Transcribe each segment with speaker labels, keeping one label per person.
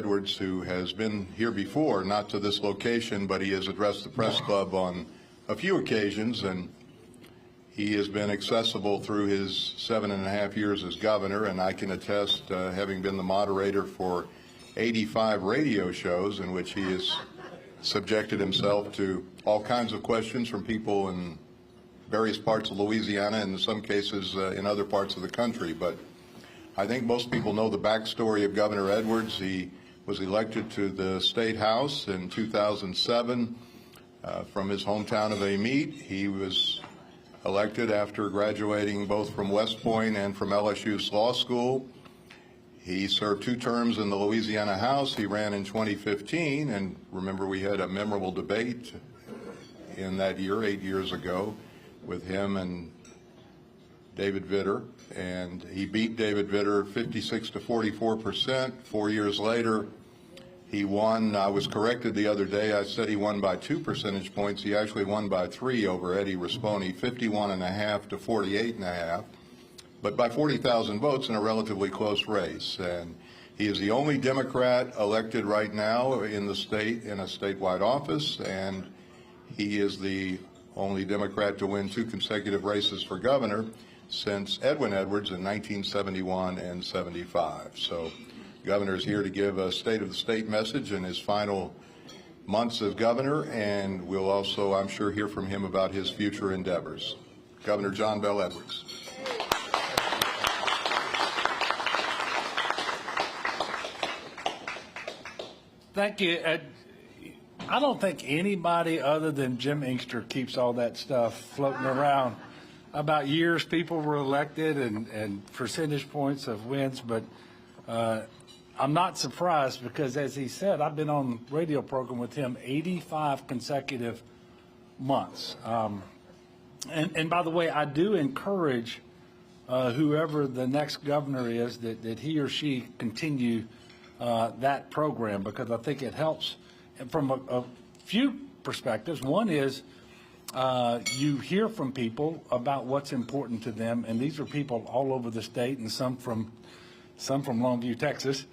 Speaker 1: Edwards, who has been here before, not to this location, but he has addressed the press club on a few occasions, and he has been accessible through his 7.5 years as governor, and I can attest, having been the moderator for 85 radio shows in which he has subjected himself to all kinds of questions from people in various parts of Louisiana and in some cases in other parts of the country. But I think most people know the backstory of Governor Edwards. He was elected to the State House in 2007 from his hometown of Amite. He was elected after graduating both from West Point and from LSU's law school. He served 2 terms in the Louisiana House. He ran in 2015, and remember we had a memorable debate in that year, 8 years ago, with him and David Vitter, and he beat David Vitter 56 to 44%. 4 years later, he won. I was corrected the other day. I said he won by 2 percentage points. He actually won by 3 over Eddie Risponi, 51.5 to 48.5, but by 40,000 votes in a relatively close race. And he is the only Democrat elected right now in the state in a statewide office, and he is the only Democrat to win 2 consecutive races for governor since Edwin Edwards in 1971 and 75. So the governor is here to give a state of the state message in his final months as governor, and we'll also, I'm sure, hear from him about his future endeavors. Governor John Bel Edwards.
Speaker 2: Thank you. I don't think anybody other than Jim Inkster keeps all that stuff floating around about years people were elected and percentage points of wins, but I'm not surprised because, as he said, I've been on the radio program with him 85 consecutive months. And by the way, I do encourage whoever the next governor is that he or she continue that program, because I think it helps from a few perspectives. One is you hear from people about what's important to them, and these are people all over the state, and some from Longview, Texas,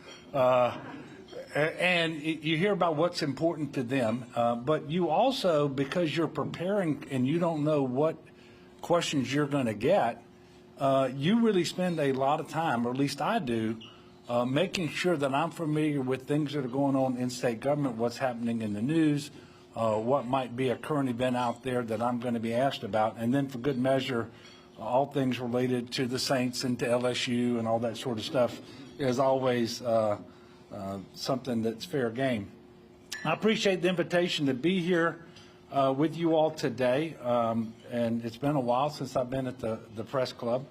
Speaker 2: and you hear about what's important to them. But you also, because you're preparing and you don't know what questions you're going to get, you really spend a lot of time, or at least I do, making sure that I'm familiar with things that are going on in state government, what's happening in the news, what might be a current event out there that I'm going to be asked about, and then for good measure, all things related to the Saints and to LSU and all that sort of stuff is always something that's fair game. I appreciate the invitation to be here with you all today, and it's been a while since I've been at the press club.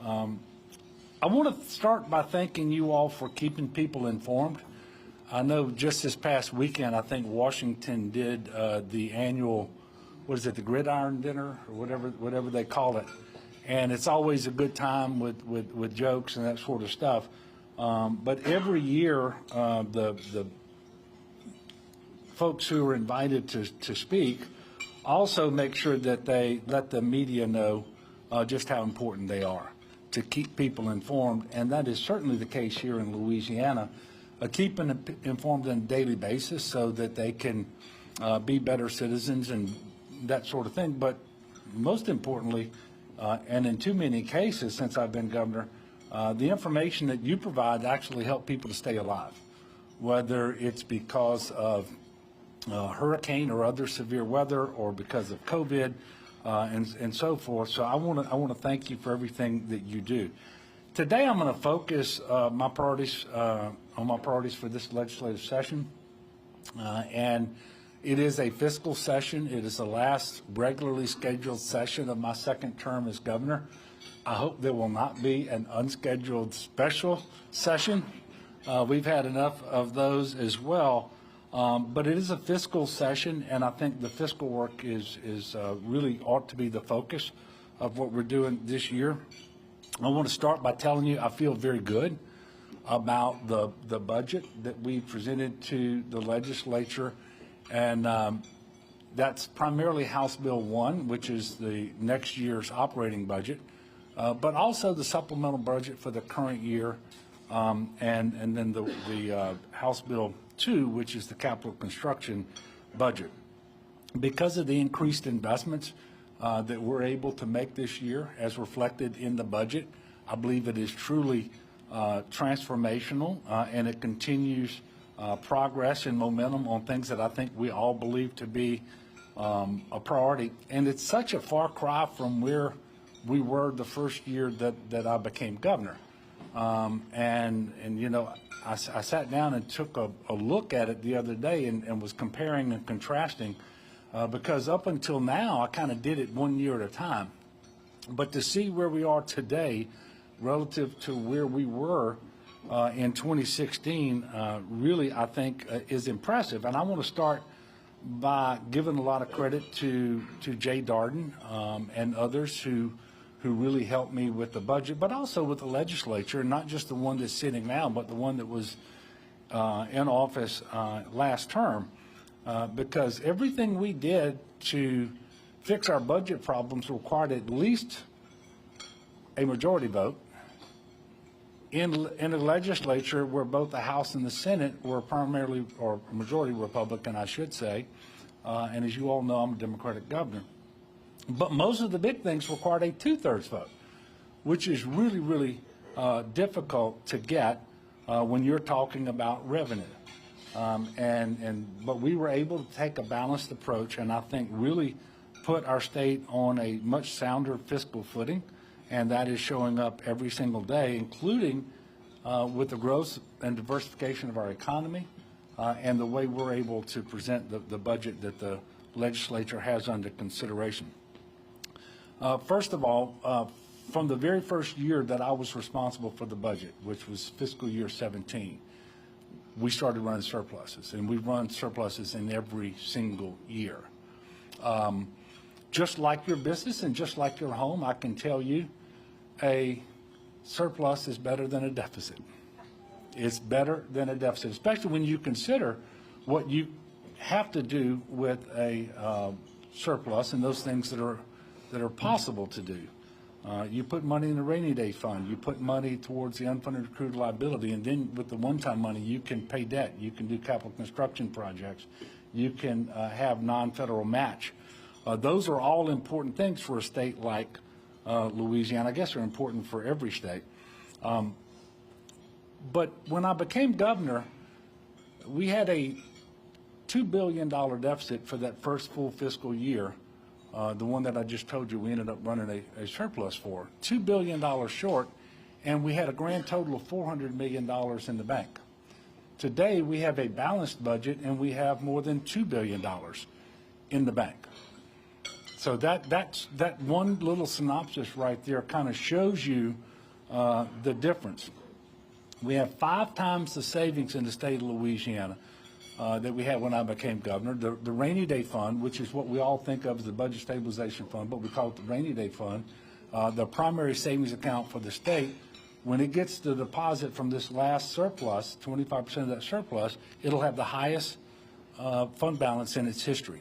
Speaker 2: I want to start by thanking you all for keeping people informed. I know just this past weekend, I think Washington did the annual, what is it, the Gridiron Dinner or whatever they call it, and it's always a good time with jokes and that sort of stuff. But every year, the folks who are invited to speak also make sure that they let the media know just how important they are to keep people informed, and that is certainly the case here in Louisiana. Keeping them informed on a daily basis so that they can be better citizens and that sort of thing. But most importantly, and in too many cases since I've been governor, the information that you provide actually help people to stay alive, whether it's because of hurricane or other severe weather or because of COVID and so forth. So I want to thank you for everything that you do. Today I'm going to focus my priorities on my priorities for this legislative session, and it is a fiscal session. It is the last regularly scheduled session of my second term as governor. I hope there will not be an unscheduled special session. We've had enough of those as well, but it is a fiscal session, and I think the fiscal work is really ought to be the focus of what we're doing this year. I want to start by telling you I feel very good about the budget that we presented to the legislature, and that's primarily House Bill 1, which is the next year's operating budget, but also the supplemental budget for the current year and then the House Bill 2, which is the capital construction budget. Because of the increased investments that we're able to make this year, as reflected in the budget, I believe it is truly transformational, and it continues progress and momentum on things that I think we all believe to be a priority. And it's such a far cry from where we were the first year that I became governor. And you know, I sat down and took a look at it the other day and was comparing and contrasting, because up until now, I kind of did it 1 year at a time. But to see where we are today relative to where we were in 2016, really, I think, is impressive. And I want to start by giving a lot of credit to Jay Darden and others who really helped me with the budget, but also with the legislature, not just the one that's sitting now, but the one that was in office last term, because everything we did to fix our budget problems required at least a majority vote in a legislature where both the House and the Senate were primarily, or majority Republican, I should say, and as you all know, I'm a Democratic governor. But most of the big things required a 2/3 vote, which is really, really difficult to get when you're talking about revenue. But we were able to take a balanced approach, and I think really put our state on a much sounder fiscal footing, and that is showing up every single day, including with the growth and diversification of our economy, and the way we're able to present the budget that the legislature has under consideration. First of all, from the very first year that I was responsible for the budget, which was fiscal year 17, we started running surpluses, and we've run surpluses in every single year. Just like your business and just like your home, I can tell you a surplus is better than a deficit. It's better than a deficit, especially when you consider what you have to do with a surplus and those things that are possible to do. You put money in the rainy day fund, you put money towards the unfunded accrued liability, and then with the one-time money, you can pay debt, you can do capital construction projects, you can have non-federal match. Those are all important things for a state like Louisiana. I guess they're important for every state. But when I became governor, we had a $2 billion deficit for that first full fiscal year. The one that I just told you we ended up running a surplus for, $2 billion short, and we had a grand total of $400 million in the bank. Today, we have a balanced budget, and we have more than $2 billion in the bank. So that one little synopsis right there kind of shows you the difference. We have 5 times the savings in the state of Louisiana that we had when I became governor. The rainy day fund, which is what we all think of as the budget stabilization fund, but we call it the rainy day fund, the primary savings account for the state, when it gets the deposit from this last surplus, 25% of that surplus, it'll have the highest fund balance in its history.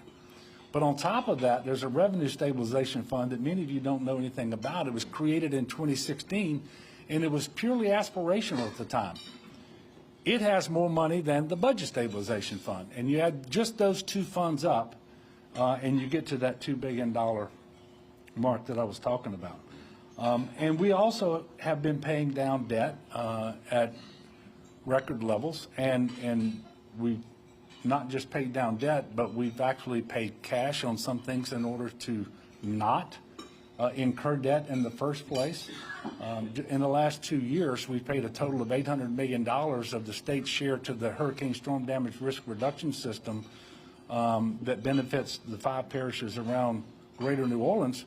Speaker 2: But on top of that, there's a revenue stabilization fund that many of you don't know anything about. It was created in 2016, and it was purely aspirational at the time. It has more money than the budget stabilization fund. And you add just those two funds up, and you get to that $2 billion mark that I was talking about. And we also have been paying down debt at record levels, and we've not just paid down debt, but we've actually paid cash on some things in order to not incur debt in the first place. In the last 2 years, we've paid a total of $800 million of the state's share to the Hurricane Storm Damage Risk Reduction System that benefits the 5 parishes around greater New Orleans.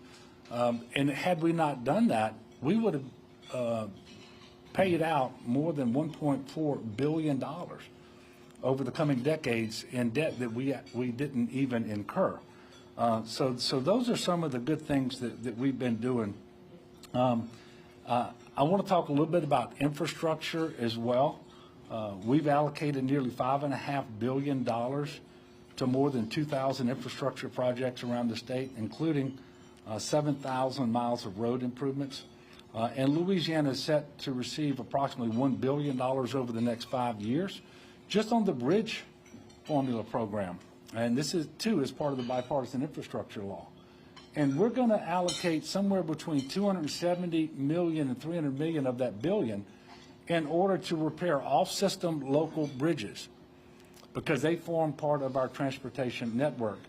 Speaker 2: And had we not done that, we would have paid out more than $1.4 billion over the coming decades in debt that we didn't even incur. So those are some of the good things that we've been doing. I want to talk a little bit about infrastructure as well. We've allocated nearly $5.5 billion to more than 2,000 infrastructure projects around the state, including 7,000 miles of road improvements. And Louisiana is set to receive approximately $1 billion over the next 5 years, just on the bridge formula program. And this is, too, is part of the bipartisan infrastructure law. And we're going to allocate somewhere between 270 million and 300 million of that billion in order to repair off-system local bridges, because they form part of our transportation network.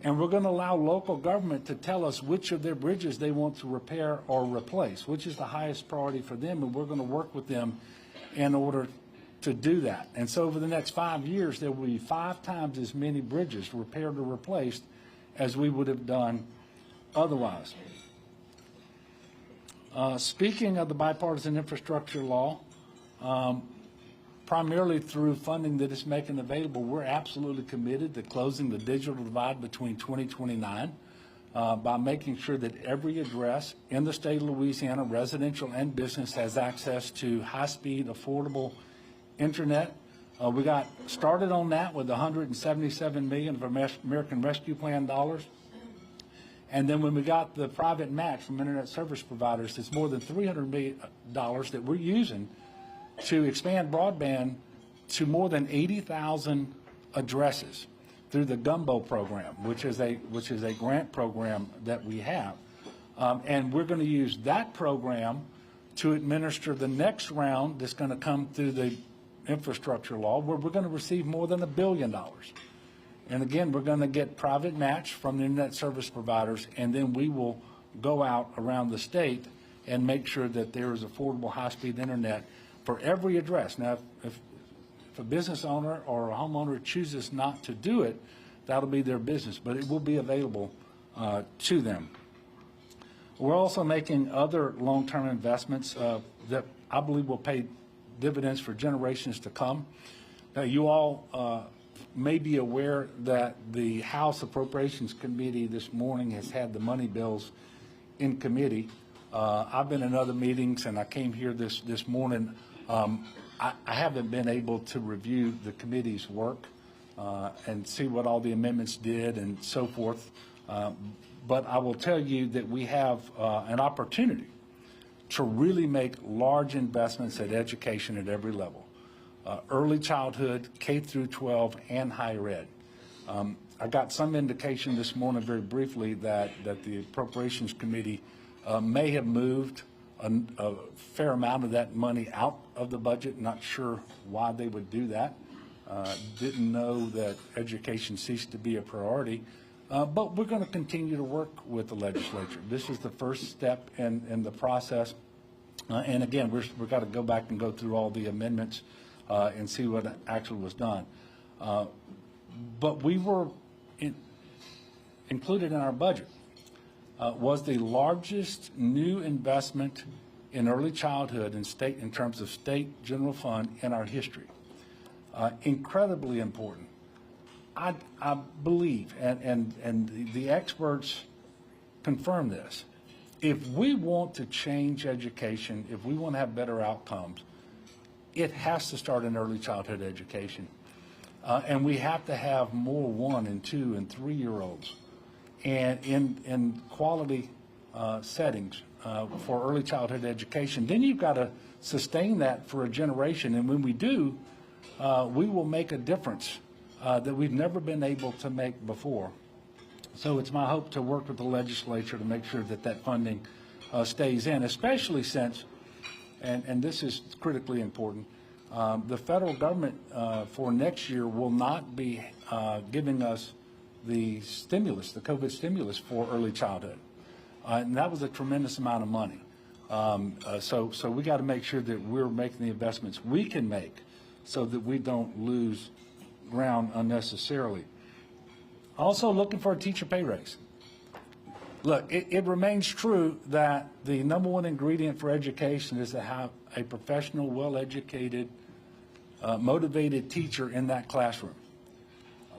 Speaker 2: And we're going to allow local government to tell us which of their bridges they want to repair or replace, which is the highest priority for them, and we're going to work with them in order to do that. And so over the next 5 years, there will be 5 times as many bridges repaired or replaced as we would have done otherwise. Speaking of the bipartisan infrastructure law, primarily through funding that is making available, we're absolutely committed to closing the digital divide between 2029 by making sure that every address in the state of Louisiana, residential and business, has access to high-speed, affordable internet. We got started on that with $177 million of American Rescue Plan dollars. And then when we got the private match from internet service providers, it's more than $300 million that we're using to expand broadband to more than 80,000 addresses through the Gumbo program, which is a grant program that we have. And we're going to use that program to administer the next round that's going to come through the infrastructure law, where we're going to receive more than $1 billion. And again, we're going to get private match from the internet service providers, and then we will go out around the state and make sure that there is affordable high-speed internet for every address. Now, if a business owner or a homeowner chooses not to do it, that'll be their business, but it will be available to them. We're also making other long-term investments that I believe will pay dividends for generations to come. Now, you all may be aware that the House Appropriations Committee this morning has had the money bills in committee. I've been in other meetings, and I came here this morning. I haven't been able to review the committee's work and see what all the amendments did and so forth. But I will tell you that we have an opportunity to really make large investments at education at every level. Early childhood, K through 12, and higher ed. I got some indication this morning, very briefly, that the Appropriations Committee may have moved a fair amount of that money out of the budget. Not sure why they would do that. Didn't know that education ceased to be a priority. But we're going to continue to work with the legislature. This is the first step in the process. And again, we've got to go back and go through all the amendments and see what actually was done. But we were included in our budget was the largest new investment in early childhood in terms of state general fund in our history. Incredibly important. I believe, and the experts confirm this, if we want to change education, if we want to have better outcomes, it has to start in early childhood education. And we have to have more 1-, and 2-, and 3-year-olds and in quality settings for early childhood education. Then you've got to sustain that for a generation. And when we do, we will make a difference that we've never been able to make before. So it's my hope to work with the legislature to make sure that that funding stays in, especially since, and this is critically important, the federal government for next year will not be giving us the stimulus, the COVID stimulus for early childhood. And that was a tremendous amount of money. So we got to make sure that we're making the investments we can make so that we don't lose ground unnecessarily. Also looking for a teacher pay raise. Look, it remains true that the number one ingredient for education is to have a professional, well-educated, motivated teacher in that classroom.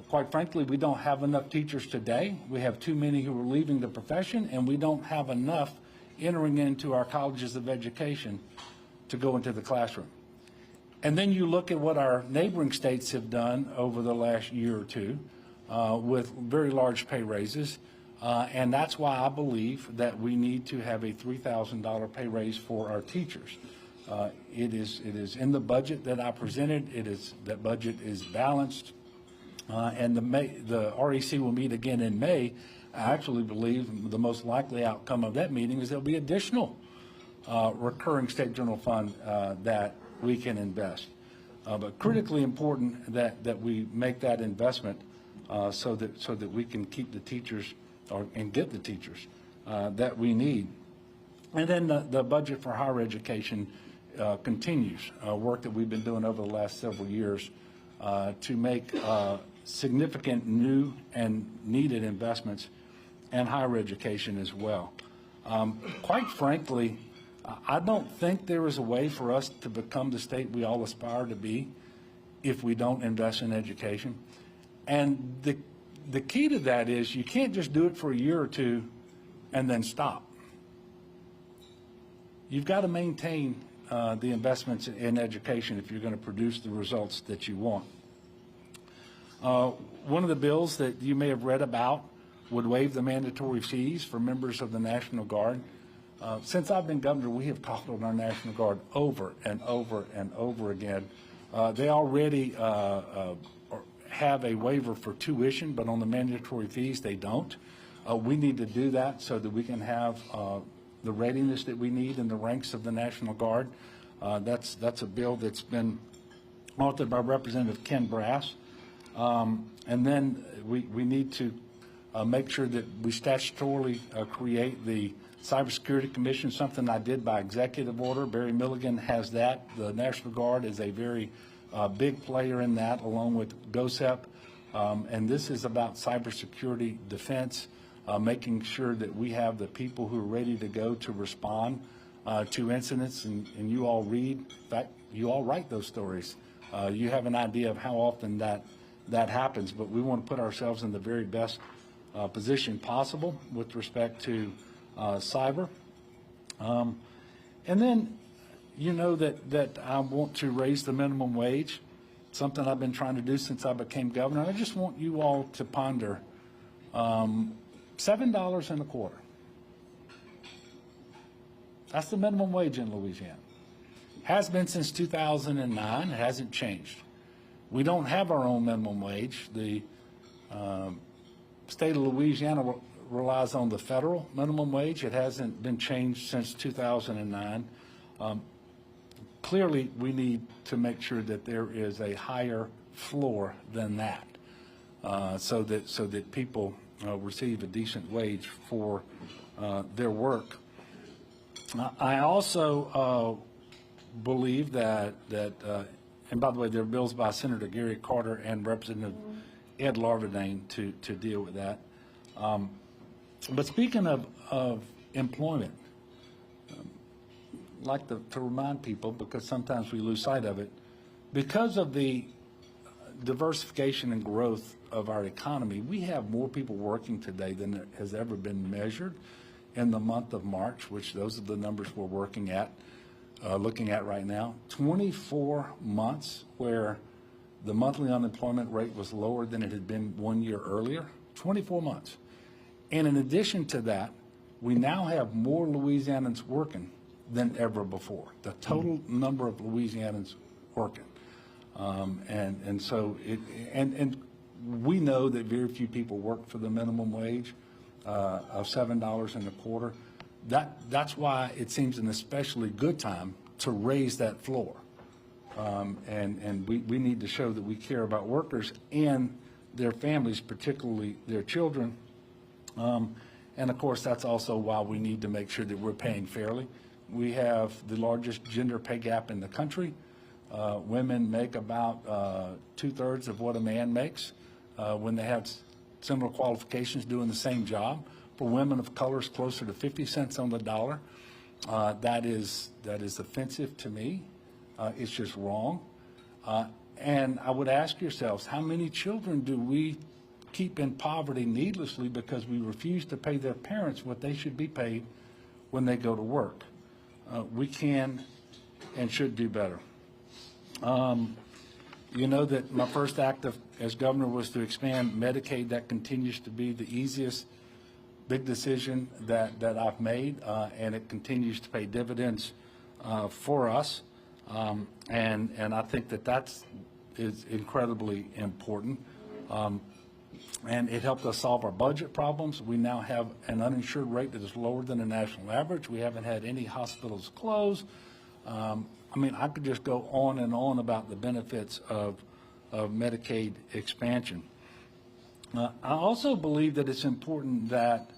Speaker 2: Quite frankly, we don't have enough teachers today. We have too many who are leaving the profession, and we don't have enough entering into our colleges of education to go into the classroom. And then you look at what our neighboring states have done over the last year or two with very large pay raises. And that's why I believe that we need to have a $3,000 pay raise for our teachers. It is in the budget that I presented. That budget is balanced. And the REC will meet again in May. I actually believe the most likely outcome of that meeting is there'll be additional recurring state general fund that we can invest. But critically important that we make that investment so that we can keep the teachers and get the teachers that we need. And then the budget for higher education continues, work that we've been doing over the last several years to make significant new and needed investments in higher education as well. Quite frankly, I don't think there is a way for us to become the state we all aspire to be if we don't invest in education. And the key to that is you can't just do it for a year or two and then stop. You've got to maintain the investments in education if you're going to produce the results that you want. One of the bills that you may have read about would waive the mandatory fees for members of the National Guard. Since I've been governor, we have called on our National Guard over and over and over again. They already have a waiver for tuition, but on the mandatory fees, they don't. We need to do that so that we can have the readiness that we need in the ranks of the National Guard. That's a bill that's been authored by Representative Ken Brass. And then we need to make sure that we statutorily create the Cybersecurity Commission, something I did by executive order. Barry Milligan has that. The National Guard is a very big player in that, along with GOSEP. And this is about cybersecurity defense, making sure that we have the people who are ready to go to respond to incidents. And you all read, in fact, you all write those stories. You have an idea of how often that happens, but we want to put ourselves in the very best position possible with respect to cyber. And then, you know that I want to raise the minimum wage, something I've been trying to do since I became governor. I just want you all to ponder $7.25. That's the minimum wage in Louisiana. Has been since 2009. It hasn't changed. We don't have our own minimum wage. The state of Louisiana relies on the federal minimum wage. It hasn't been changed since 2009. Clearly, we need to make sure that there is a higher floor than that, so that people receive a decent wage for their work. I also believe that and by the way, there are bills by Senator Gary Carter and Representative Ed Larvadain to deal with that. But speaking of employment, I'd like to remind people, because sometimes we lose sight of it, because of the diversification and growth of our economy, we have more people working today than has ever been measured in the month of March, which those are the numbers we're looking at right now. 24 months where the monthly unemployment rate was lower than it had been 1 year earlier. 24 months. And in addition to that, we now have more Louisianans working than ever before. The total number of Louisianans working. And so we know that very few people work for the minimum wage of $7.25. That's why it seems an especially good time to raise that floor. And we need to show that we care about workers and their families, particularly their children. And of course, that's also why we need to make sure that we're paying fairly. We have the largest gender pay gap in the country. Women make about 2/3 of what a man makes when they have similar qualifications doing the same job. For women of color, it's closer to 50 cents on the dollar. That is offensive to me. It's just wrong. And I would ask yourselves, how many children do we keep in poverty needlessly because we refuse to pay their parents what they should be paid when they go to work? We can and should do better. You know that my first act as governor was to expand Medicaid. That continues to be the easiest big decision that I've made, and it continues to pay dividends for us. And I think that is incredibly important. And it helped us solve our budget problems. We now have an uninsured rate that is lower than the national average. We haven't had any hospitals close. I mean, I could just go on and on about the benefits of Medicaid expansion. I also believe that it's important that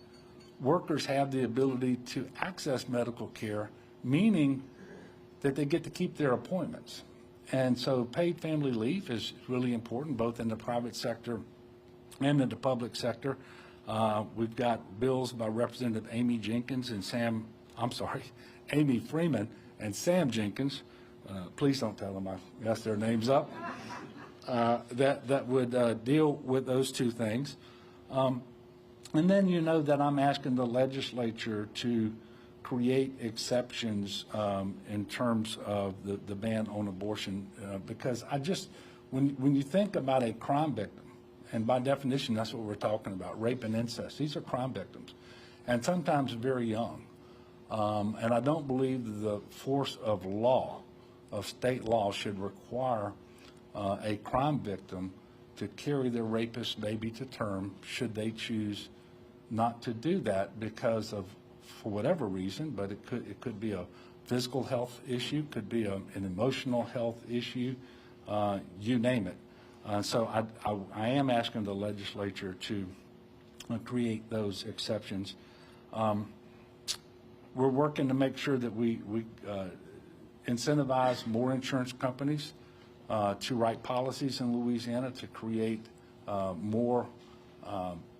Speaker 2: workers have the ability to access medical care, meaning that they get to keep their appointments. And so paid family leave is really important, both in the private sector and in the public sector. We've got bills by Representative Amy Jenkins and Amy Freeman and Sam Jenkins. Please don't tell them I messed their names up. That would deal with those two things. And then you know that I'm asking the legislature to create exceptions in terms of the ban on abortion, because when you think about a crime victim, and by definition that's what we're talking about, rape and incest, these are crime victims, and sometimes very young. And I don't believe the force of law, of state law, should require a crime victim to carry their rapist baby to term should they choose not to do that because of, for whatever reason, but it could be a physical health issue, could be an emotional health issue, you name it. So I am asking the legislature to create those exceptions. We're working to make sure that we incentivize more insurance companies to write policies in Louisiana to create more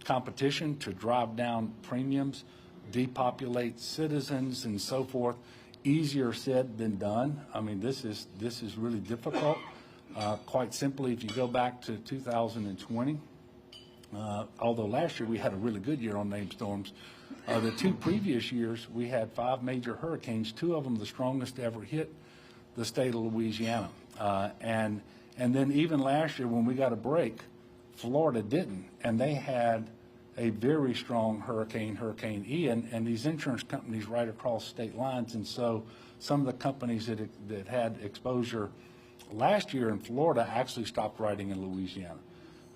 Speaker 2: competition, to drive down premiums, depopulate citizens, and so forth. Easier said than done. I mean, this is really difficult. Quite simply, if you go back to 2020, although last year we had a really good year on named storms, the two previous years we had 5 major hurricanes, 2 of them the strongest ever hit the state of Louisiana. And then even last year when we got a break, Florida didn't, and they had a very strong hurricane, Hurricane Ian, and these insurance companies right across state lines. And so some of the companies that had exposure last year in Florida actually stopped writing in Louisiana.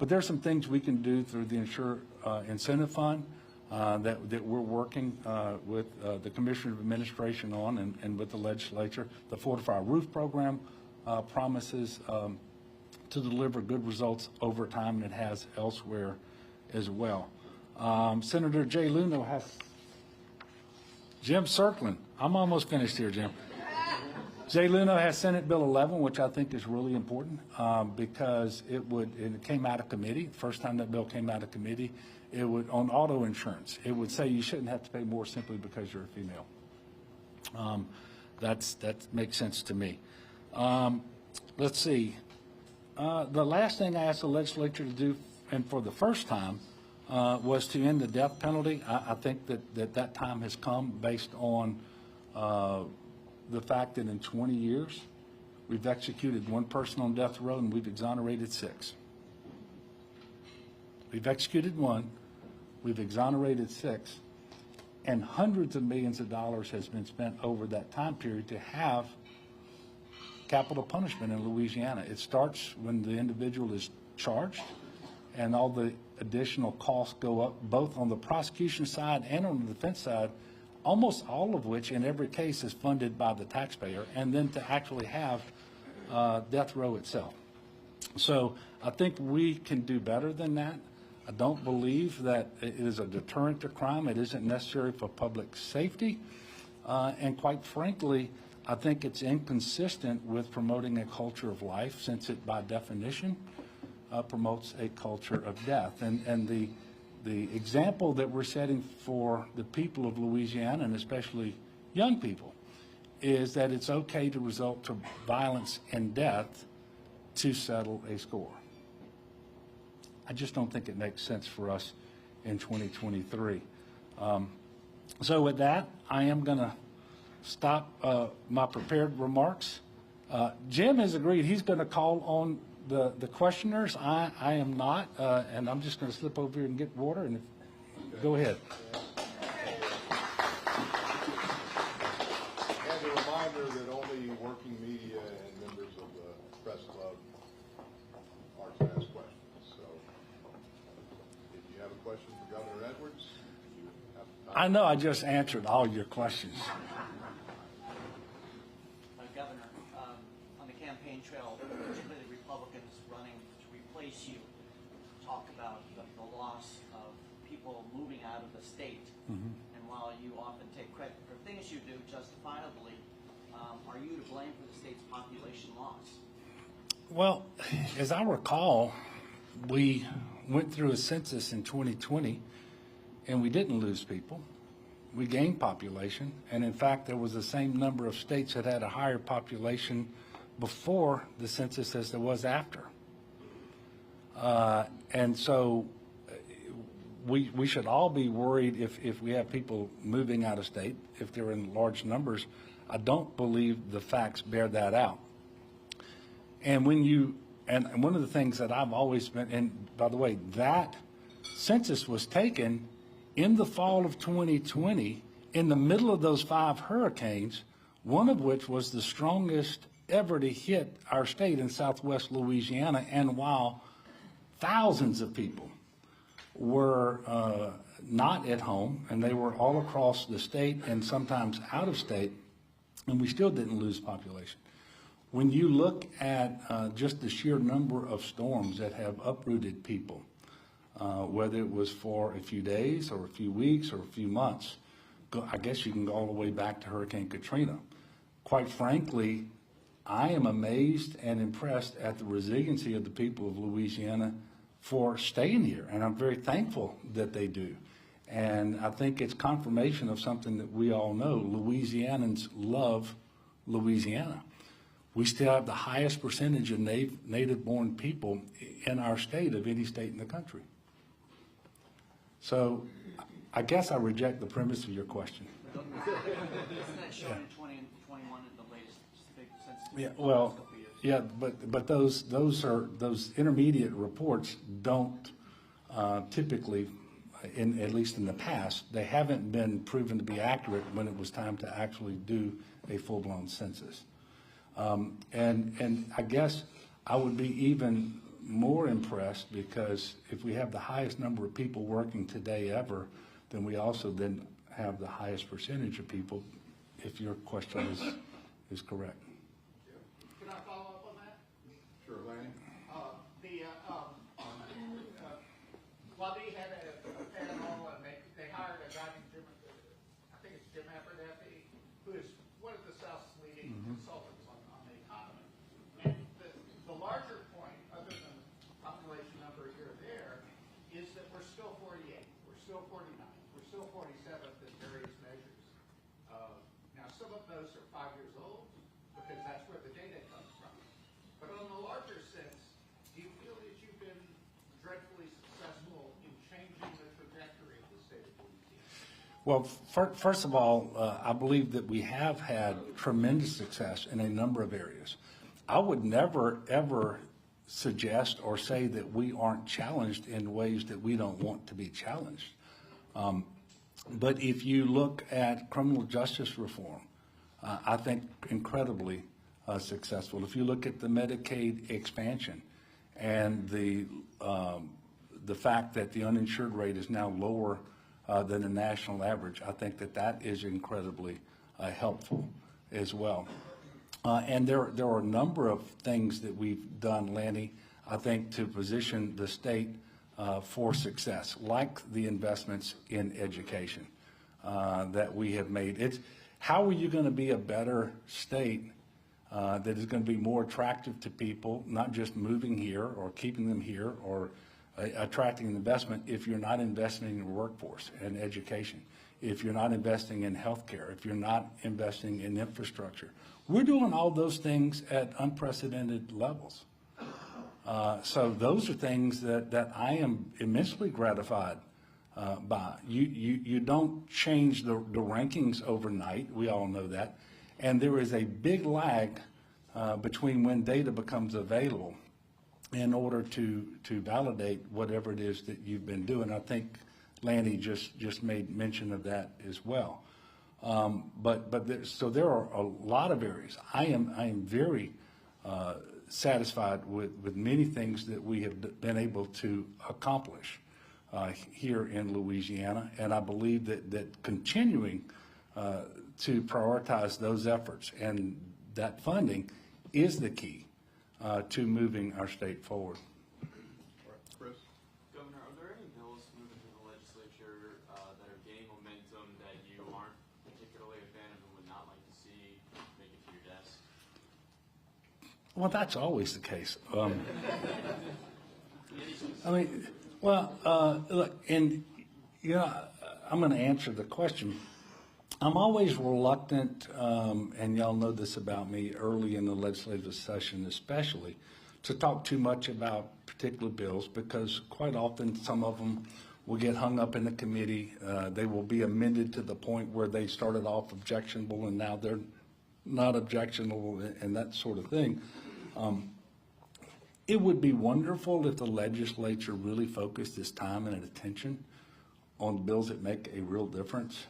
Speaker 2: But there's some things we can do through the Incentive Fund that we're working with the Commissioner of Administration on and with the legislature. The Fortify Roof program promises to deliver good results over time, and it has elsewhere as well. Senator Jay Luno has, Jim circling. I'm almost finished here, Jim. Jay Luno has Senate Bill 11, which I think is really important because it came out of committee. The first time that bill came out of committee, it would, on auto insurance, it would say you shouldn't have to pay more simply because you're a female. That makes sense to me. Let's see. The last thing I asked the legislature to do, and for the first time, was to end the death penalty. I think that time has come based on the fact that in 20 years, we've executed 1 person on death row and we've exonerated 6. We've executed 1, we've exonerated 6, and hundreds of millions of dollars has been spent over that time period to have capital punishment in Louisiana. It starts when the individual is charged, and all the additional costs go up, both on the prosecution side and on the defense side, almost all of which in every case is funded by the taxpayer, and then to actually have death row itself. So I think we can do better than that. I don't believe that it is a deterrent to crime. It isn't necessary for public safety. And quite frankly, I think it's inconsistent with promoting a culture of life, since it by definition promotes a culture of death. And the example that we're setting for the people of Louisiana, and especially young people, is that it's okay to resort to violence and death to settle a score. I just don't think it makes sense for us in 2023. So with that, I am going to stop my prepared remarks. Jim has agreed he's going to call on the questioners. I am not, and I'm just going to slip over here and get water. And go ahead.
Speaker 1: Governor Edwards.
Speaker 2: I know I just answered all your questions.
Speaker 3: Governor, on the campaign trail, particularly the Republicans running to replace you, talk about the loss of people moving out of the state. And while you often take credit for things you do justifiably, are you to blame for the state's population loss?
Speaker 2: Well, as I recall, we went through a census in 2020, and we didn't lose people. We gained population, and in fact, there was the same number of states that had a higher population before the census as there was after. And so we should all be worried if we have people moving out of state, if they're in large numbers. I don't believe the facts bear that out. And and one of the things that I've always been, and by the way, that census was taken in the fall of 2020, in the middle of those 5 hurricanes, one of which was the strongest ever to hit our state in southwest Louisiana, and while thousands of people were not at home, and they were all across the state and sometimes out of state, and we still didn't lose population. When you look at just the sheer number of storms that have uprooted people, whether it was for a few days or a few weeks or a few months, I guess you can go all the way back to Hurricane Katrina. Quite frankly, I am amazed and impressed at the resiliency of the people of Louisiana for staying here, and I'm very thankful that they do. And I think it's confirmation of something that we all know. Louisianans love Louisiana. We still have the highest percentage of native-born people in our state of any state in the country. So I guess I reject the premise of your question.
Speaker 3: Isn't that shown in 20 and 21 in the latest big census?
Speaker 2: Yeah, well, yeah, but those intermediate reports don't typically, at least in the past, they haven't been proven to be accurate when it was time to actually do a full-blown census. And I guess I would be even more impressed, because if we have the highest number of people working today ever, then we also then have the highest percentage of people, if your question is correct.
Speaker 4: Can I follow up on that?
Speaker 1: Sure, Lanny.
Speaker 4: While they had a panel and they hired a guy named Jim, I think it's Jim Abernathy, who is one of the South's leading consultants on the economy. And the larger point, other than population number here or there, is that we're still 48, we're still 49, we're still 47th in various measures. Now, some of those are 5 years old, because that's where the data comes from. But on the larger sense, do you feel that you've been dreadfully successful in changing the trajectory of the state of Louisiana?
Speaker 2: Well, first of all, I believe that we have had tremendous success in a number of areas. I would never, ever suggest or say that we aren't challenged in ways that we don't want to be challenged. But if you look at criminal justice reform, I think incredibly successful. If you look at the Medicaid expansion and the fact that the uninsured rate is now lower than the national average, I think that is incredibly helpful as well. And there are a number of things that we've done, Lanny, I think, to position the state for success, like the investments in education that we have made. How are you going to be a better state that is going to be more attractive to people, not just moving here or keeping them here or attracting investment, if you're not investing in your workforce and education, if you're not investing in healthcare, if you're not investing in infrastructure? We're doing all those things at unprecedented levels. So those are things that I am immensely gratified by. You don't change the rankings overnight. We all know that. And there is a big lag between when data becomes available in order to validate whatever it is that you've been doing. I think Lanny just made mention of that as well. So there are a lot of areas. I am very satisfied with many things that we have been able to accomplish. here in Louisiana. And I believe that continuing to prioritize those efforts and that funding is the key to moving our state forward.
Speaker 1: Chris?
Speaker 5: Governor, are there any bills moving through the legislature that are gaining momentum that you aren't particularly a fan of and would not like to see make it to your desk?
Speaker 2: Well, that's always the case. I mean, well, look, and, you know, I'm going to answer the question. I'm always reluctant, and y'all know this about me early in the legislative session especially, to talk too much about particular bills because quite often some of them will get hung up in the committee. They will be amended to the point where they started off objectionable and now they're not objectionable and that sort of thing. It would be wonderful if the legislature really focused its time and attention on bills that make a real difference.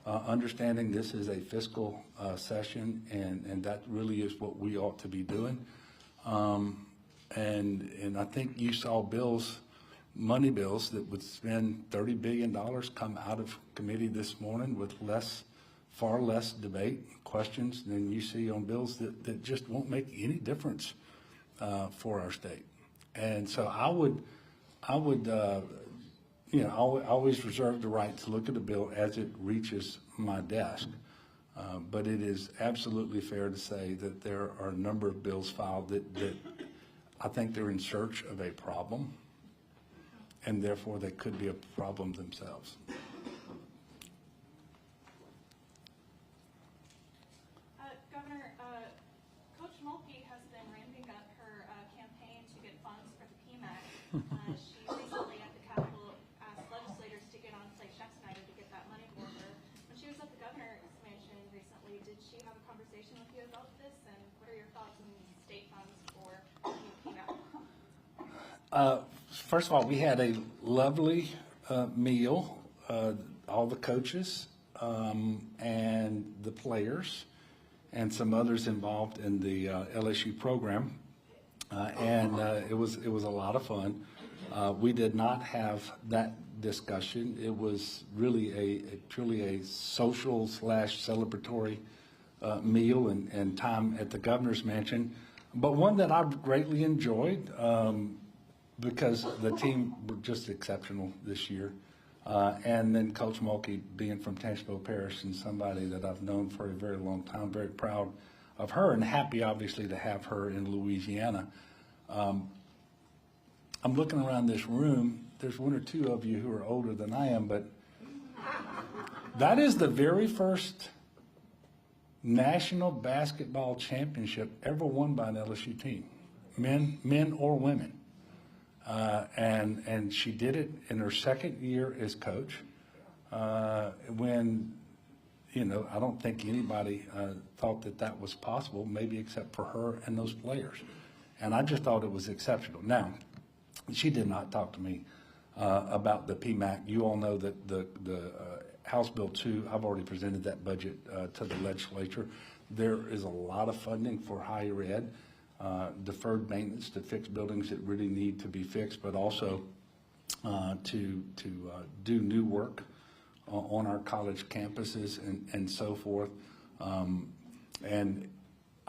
Speaker 2: Understanding this is a fiscal session, and that really is what we ought to be doing. And I think you saw bills, money bills that would spend $30 billion come out of committee this morning with far less debate, questions than you see on bills that just won't make any difference for our state. And so I would you know, I always reserve the right to look at a bill as it reaches my desk. But it is absolutely fair to say that there are a number of bills filed that I think they're in search of a problem, and therefore they could be a problem themselves.
Speaker 6: Governor, Coach Mulkey has been ramping up her campaign to get funds for the PMAC. She recently at the Capitol asked legislators to get on plate checks tonight to get that money for her. When she was at the governor's mansion recently, did she have a conversation with you about this? And what are your thoughts on state funds for the PMAC?
Speaker 2: First of all, we had a lovely meal, all the coaches and the players and some others involved in the LSU program. And it was a lot of fun. We did not have that discussion. It was really truly a social / celebratory meal and time at the governor's mansion, but one that I greatly enjoyed because the team were just exceptional this year. And then Coach Mulkey being from Tangipahoa Parish and somebody that I've known for a very long time, very proud of her and happy obviously to have her in Louisiana. I'm looking around this room. There's one or two of you who are older than I am, but that is the very first national basketball championship ever won by an LSU team, men or women. And she did it in her second year as coach, when, you know, I don't think anybody thought that was possible, maybe except for her and those players. And I just thought it was exceptional. Now, she did not talk to me about the PMAC. You all know that the House Bill 2, I've already presented that budget to the legislature. There is a lot of funding for higher ed. Deferred maintenance to fix buildings that really need to be fixed, but also to do new work on our college campuses and so forth. And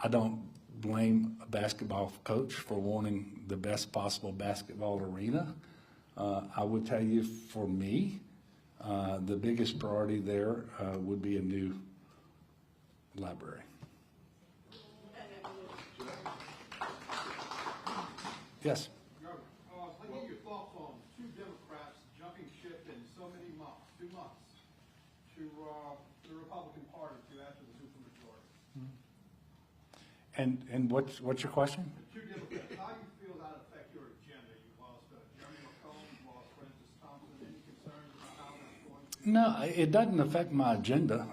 Speaker 2: I don't blame a basketball coach for wanting the best possible basketball arena. I would tell you, for me, the biggest priority there would be a new library. Yes.
Speaker 7: Governor, I get your thoughts on two Democrats jumping ship in so many months, 2 months, to the Republican Party after the supermajority.
Speaker 2: And what's your question?
Speaker 7: The two Democrats, how do you feel that affect your agenda? You lost Jeremy McCollum, you lost Francis Thompson. Any concerns about how that's going to?
Speaker 2: No, it doesn't affect my agenda.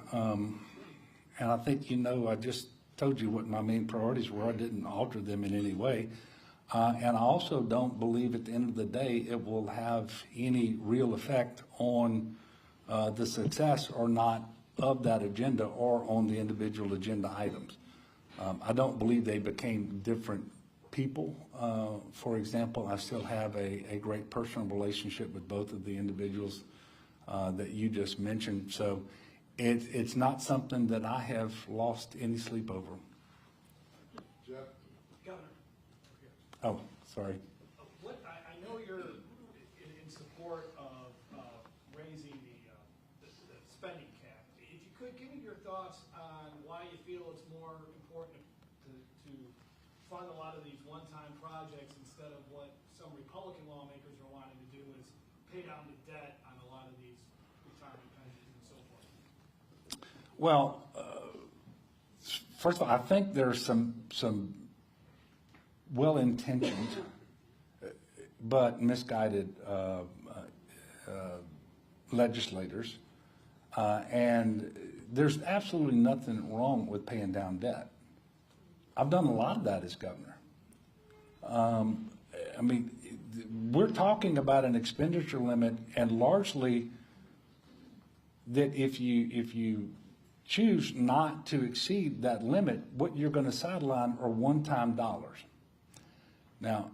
Speaker 2: And I think, you know, I just told you what my main priorities were. I didn't alter them in any way. And I also don't believe at the end of the day it will have any real effect on the success or not of that agenda or on the individual agenda items. I don't believe they became different people. For example, I still have a great personal relationship with both of the individuals that you just mentioned. So it's not something that I have lost any sleep over.
Speaker 1: Jeff?
Speaker 8: Governor,
Speaker 2: Oh, sorry.
Speaker 8: I know you're in support of raising the spending cap. If you could, give me your thoughts on why you feel it's more important to fund a lot of these one-time projects instead of what some Republican lawmakers are wanting to do is pay down the debt on a lot of these retirement pensions and so forth.
Speaker 2: Well, first of all, I think there's some well-intentioned but misguided legislators, and there's absolutely nothing wrong with paying down debt. I've done a lot of that as governor. I mean, we're talking about an expenditure limit, and largely that if you choose not to exceed that limit, what you're going to sideline are one-time dollars. Now,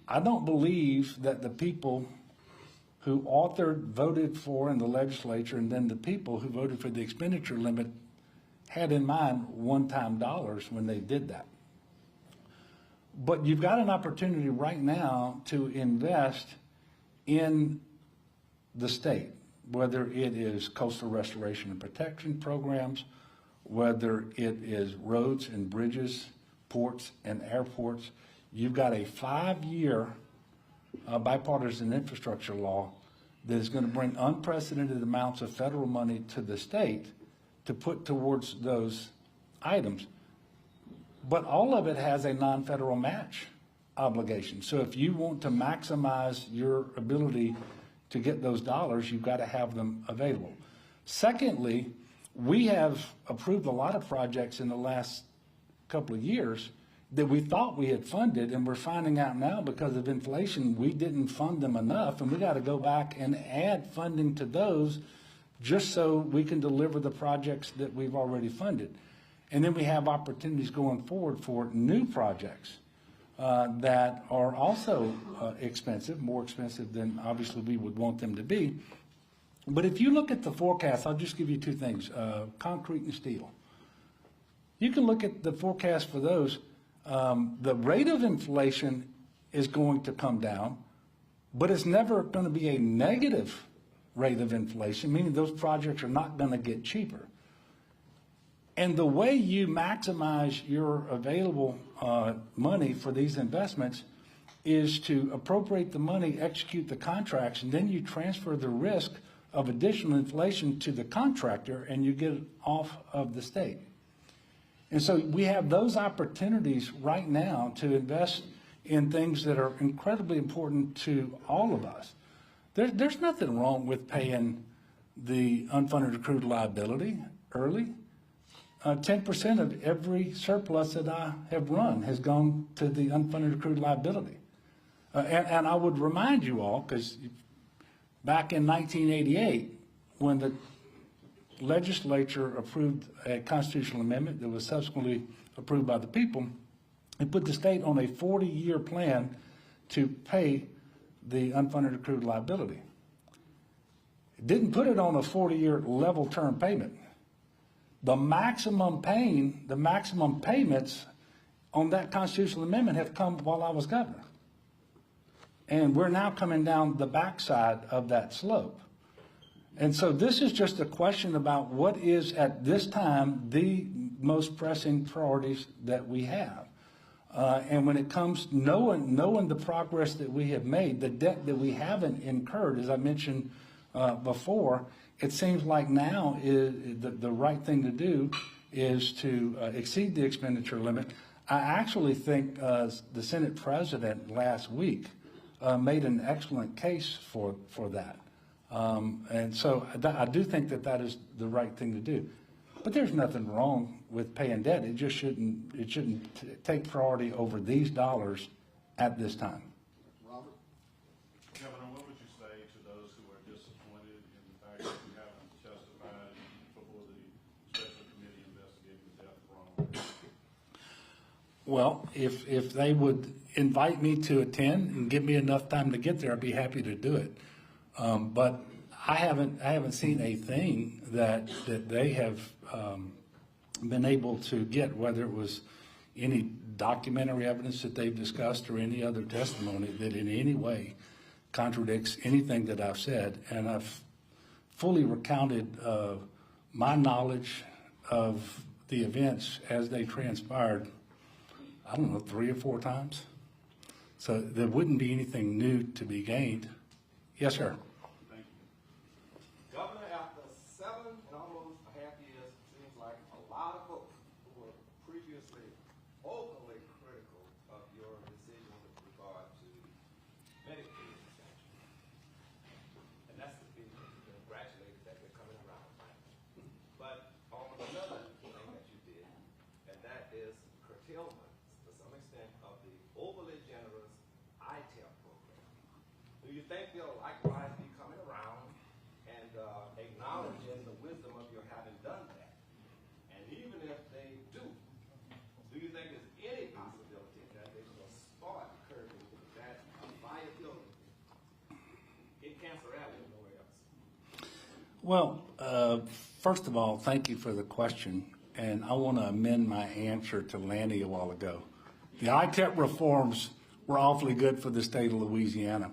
Speaker 2: I don't believe that the people who voted for in the legislature, and then the people who voted for the expenditure limit had in mind one-time dollars when they did that. But you've got an opportunity right now to invest in the state, whether it is coastal restoration and protection programs, whether it is roads and bridges, ports and airports. You've got a 5-year bipartisan infrastructure law that is going to bring unprecedented amounts of federal money to the state to put towards those items. But all of it has a non-federal match obligation. So if you want to maximize your ability to get those dollars, you've got to have them available. Secondly, we have approved a lot of projects in the last couple of years that we thought we had funded, and we're finding out now because of inflation we didn't fund them enough, and we got to go back and add funding to those just so we can deliver the projects that we've already funded. And then we have opportunities going forward for new projects that are also expensive, more expensive than obviously we would want them to be. But if you look at the forecast, I'll just give you two things, concrete and steel. You can look at the forecast for those. The rate of inflation is going to come down, but it's never going to be a negative rate of inflation, meaning those projects are not going to get cheaper. And the way you maximize your available money for these investments is to appropriate the money, execute the contracts, and then you transfer the risk of additional inflation to the contractor, and you get it off of the state. And so we have those opportunities right now to invest in things that are incredibly important to all of us. There's nothing wrong with paying the unfunded accrued liability early. 10% of every surplus that I have run has gone to the unfunded accrued liability. And I would remind you all, because back in 1988, when the legislature approved a constitutional amendment that was subsequently approved by the people, it put the state on a 40-year plan to pay the unfunded accrued liability. It didn't put it on a 40-year level term payment. The maximum payments on that constitutional amendment have come while I was governor. And we're now coming down the backside of that slope. And so this is just a question about what is at this time the most pressing priorities that we have. And when it comes knowing the progress that we have made, the debt that we haven't incurred, as I mentioned before, it seems like now is the right thing to do is to exceed the expenditure limit. I actually think the Senate President last week made an excellent case for that. And so I do think that is the right thing to do. But there's nothing wrong with paying debt. It just shouldn't take priority over these dollars at this time.
Speaker 1: Robert?
Speaker 9: Governor, what would you say to those who are disappointed in the fact that you haven't testified before the special committee investigating the death of Ronald?
Speaker 2: Well, if they would invite me to attend and give me enough time to get there, I'd be happy to do it. But I haven't seen a thing that they have been able to get, whether it was any documentary evidence that they've discussed or any other testimony that in any way contradicts anything that I've said. And I've fully recounted my knowledge of the events as they transpired, I don't know, 3 or 4 times. So there wouldn't be anything new to be gained. Yes, sir.
Speaker 9: Thank you.
Speaker 10: Governor, after 7 and almost a half years, it seems like a lot of folks who were previously openly critical of your decision with regard to Medicaid extension. And that's to be congratulated that they're coming around. But on another thing that you did, and that is curtailment, to some extent, of the overly generous ITEP program. Do you think they'll likewise be coming around and acknowledging the wisdom of your having done that? And even if they do you think there's any possibility that they will start curbing that liability in Cancer Alley and nowhere else?
Speaker 2: Well, first of all, thank you for the question, and I want to amend my answer to Lanny a while ago. The ITEP reforms were awfully good for the state of Louisiana.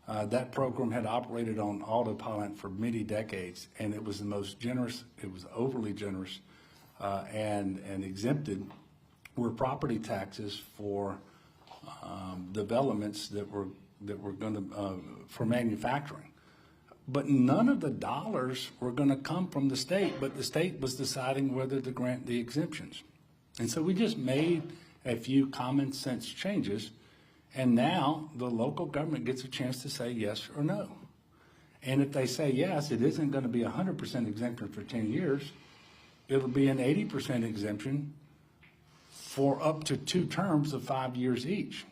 Speaker 2: That program had operated on autopilot for many decades, and it was the most generous, it was overly generous, and exempted were property taxes for developments that were going to, for manufacturing. But none of the dollars were going to come from the state, but the state was deciding whether to grant the exemptions. And so we just made a few common sense changes, and now the local government gets a chance to say yes or no. And if they say yes, it isn't going to be 100% exemption for 10 years. It'll be an 80% exemption for up to 2 terms of 5 years each.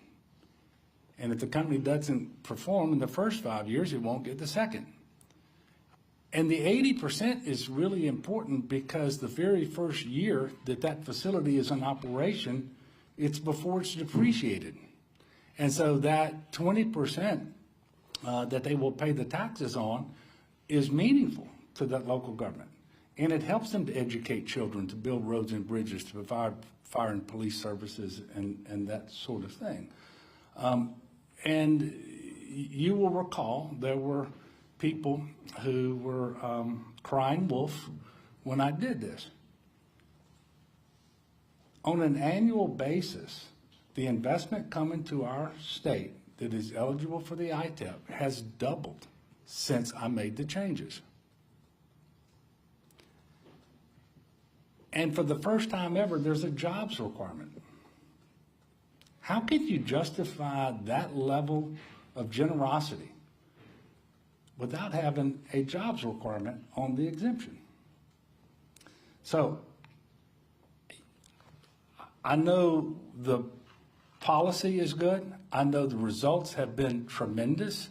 Speaker 2: And if the company doesn't perform in the first 5 years, it won't get the second. And the 80% is really important because the very first year that that facility is in operation, it's before it's depreciated. And so that 20% that they will pay the taxes on is meaningful to that local government. And it helps them to educate children, to build roads and bridges, to provide fire and police services and that sort of thing. And you will recall there were people who were crying wolf when I did this. On an annual basis, the investment coming to our state that is eligible for the ITEP has doubled since I made the changes. And for the first time ever, there's a jobs requirement. How can you justify that level of generosity without having a jobs requirement on the exemption? So I know the policy is good. I know the results have been tremendous.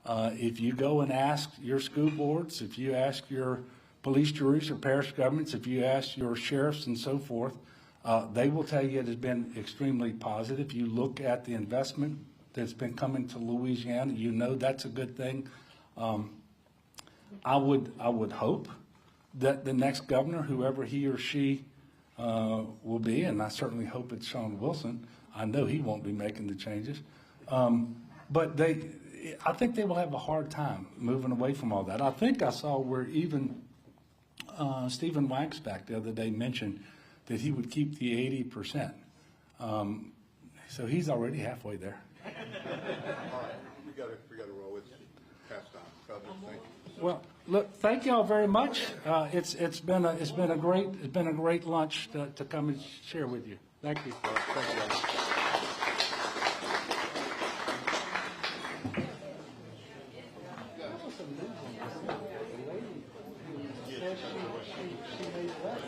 Speaker 2: If you go and ask your school boards, if you ask your police juries or parish governments, if you ask your sheriffs and so forth, they will tell you it has been extremely positive. You look at the investment that's been coming to Louisiana, you know that's a good thing. I would hope that the next governor, whoever he or she will be, and I certainly hope it's Sean Wilson. I know he won't be making the changes. But I think they will have a hard time moving away from all that. I think I saw where even Stephen Waxback the other day mentioned that he would keep the 80%. So he's already halfway there.
Speaker 1: All right, we got to roll. It's past time. Thank you.
Speaker 2: Well, look, thank you all very much. It's been a great lunch to come and share with you. Thank you.
Speaker 1: Thank you.
Speaker 2: She made that.